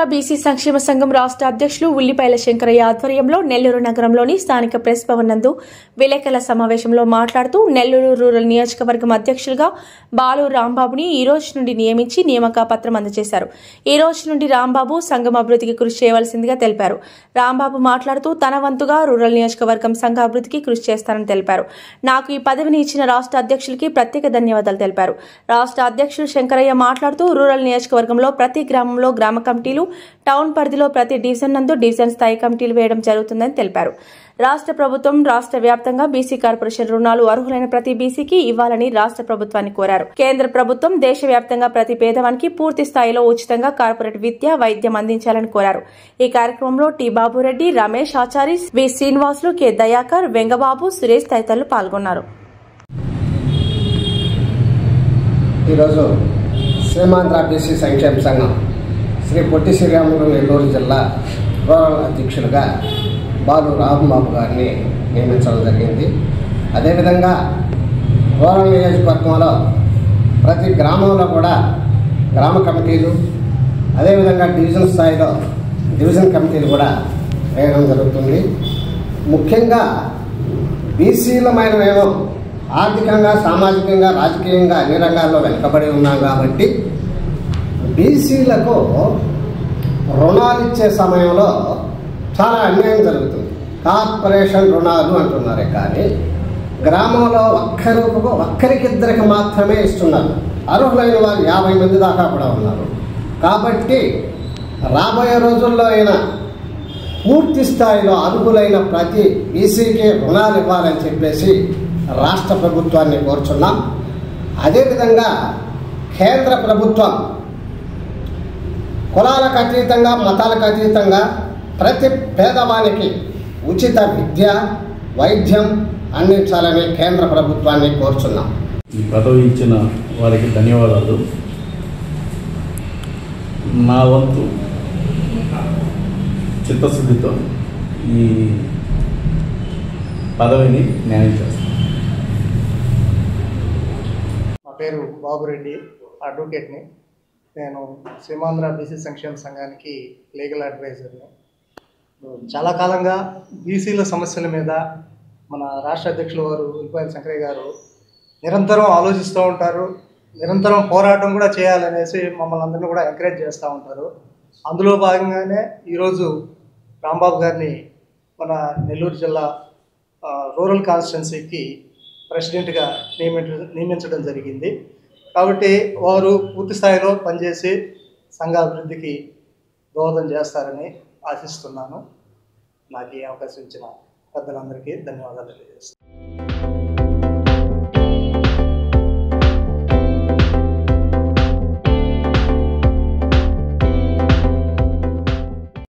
Seemandhra BC సంక్షేమ సంఘం రాష్ట్ర అధ్యక్షులు ఉల్లిపాయల శంకరయ్య ఆధ్వర్యంలో నెల్లూరు నగరంలోని స్థానిక ప్రెస్ భవన్ నందు విలేకరుల సమావేశంలో మాట్లాడుతూ నెల్లూరు రూరల్ నియోజకవర్గం అధ్యక్షులుగా బాలు రాంబాబుని ఈ రోజు నుండి నియమించి నియామక పత్రం అందజేశారు. ఈ రోజు నుండి రాంబాబు సంఘం అభివృద్ధికి కృషి చేయవలసిందిగా తెలిపారు. రాంబాబు మాట్లాడుతూ తన వంతుగా రూరల్ నియోజకవర్గం సంఘ అభివృద్ధికి కృషి చేస్తానని తెలిపారు. నాకు ఈ పదవిని ఇచ్చిన రాష్ట్ర అధ్యక్షులకి ప్రత్యేక ధన్యవాదాలు తెలిపారు. రాష్ట్ర అధ్యక్షుడు శంకరయ్య మాట్లాడుతూ రూరల్ నియోజకవర్గంలో ప్రతి గ్రామంలో గ్రామ కమిటీలు, టౌన్ పరిధిలో ప్రతి డివిజన్ నందు డివిజన్ స్థాయి కమిటీలు వేయడం జరుగుతుందని తెలిపారు. రాష్ట్ర ప్రభుత్వం రాష్ట్ర వ్యాప్తంగా బీసీ కార్పొరేషన్ రుణాలు అర్హులైన ప్రతి బీసీకి ఇవ్వాలని రాష్ట్ర ప్రభుత్వాన్ని కోరారు. కేంద్ర ప్రభుత్వం దేశవ్యాప్తంగా ప్రతి పేదవానికి పూర్తి స్థాయిలో ఉచితంగా కార్పొరేట్ విద్య, వైద్యం అందించాలని కోరారు. ఈ కార్యక్రమంలో టి బాబురెడ్డి, రమేష్ ఆచారి, వి శ్రీనివాసులు, కె దయాకర్, వెంగబాబు, సురేష్ తదితరులు పాల్గొన్నారు. ఈరోజు సీమాంధ్ర బీసీ సంక్షేమ సంఘం శ్రీ పొట్టి శ్రీరాములు నెల్లూరు జిల్లా రూరల్ అధ్యక్షులుగా బాలు రాంబాబు గారిని నియమించడం జరిగింది. అదేవిధంగా రూరల్ నియోజకవర్గంలో ప్రతి గ్రామంలో కూడా గ్రామ కమిటీలు, అదేవిధంగా డివిజన్ స్థాయిలో డివిజన్ కమిటీలు కూడా వేయడం జరుగుతుంది. ముఖ్యంగా బీసీలమైన మేము ఆర్థికంగా, సామాజికంగా, రాజకీయంగా అన్ని రంగాల్లో వెనుకబడి ఉన్నాం కాబట్టి బీసీలకు రుణాలు ఇచ్చే సమయంలో చాలా అన్యాయం జరుగుతుంది. కార్పొరేషన్ రుణాలు అంటున్నారే కానీ గ్రామంలో ఒక్కరికిద్దరికి మాత్రమే ఇస్తున్నారు. అర్హులైన వారు 50 మంది దాకా కూడా ఉన్నారు. కాబట్టి రాబోయే రోజుల్లో అయినా పూర్తి స్థాయిలో అర్హులైన ప్రతి బీసీకి రుణాలు ఇవ్వాలని చెప్పేసి రాష్ట్ర ప్రభుత్వాన్ని కోరుచున్నాం. అదేవిధంగా కేంద్ర ప్రభుత్వం కులాలకు అతీతంగా, మతాలకు అతీతంగా ప్రతి పేదవానికి ఉచిత విద్య, వైద్యం అందించాలని కేంద్ర ప్రభుత్వాన్ని కోరుచున్నాం. ఈ పదవి ఇచ్చిన వారికి ధన్యవాదాలు. నా వంతు చిత్తశుద్ధితో ఈ పదవిని న్యాయం చేస్తాను. నా పేరు బాబురెడ్డి, అడ్వకేట్ని. నేను సీమాంధ్ర బీసీ సంక్షేమ సంఘానికి లీగల్ అడ్వైజర్ని. చాలా కాలంగా బీసీల సమస్యల మీద మన రాష్ట్ర అధ్యక్షుల వారు ఉల్లిపాయల శంకరయ్య గారు నిరంతరం ఆలోచిస్తూ ఉంటారు. నిరంతరం పోరాటం కూడా చేయాలనేసి మమ్మల్ని అందరినీ కూడా ఎంకరేజ్ చేస్తూ ఉంటారు. అందులో భాగంగానే ఈరోజు రాంబాబు గారిని మన నెల్లూరు జిల్లా రూరల్ కాన్స్టిట్యున్సీకి ప్రెసిడెంట్గా నియమించడం జరిగింది. కాబట్టి వారు పూర్తి స్థాయిలో పనిచేసి సంఘ అభివృద్ధికి దోహదం చేస్తారని ఆశిస్తున్నాను. నాకు ఈ అవకాశం ఇచ్చిన పెద్దలందరికీ ధన్యవాదాలు తెలియజేస్తాను.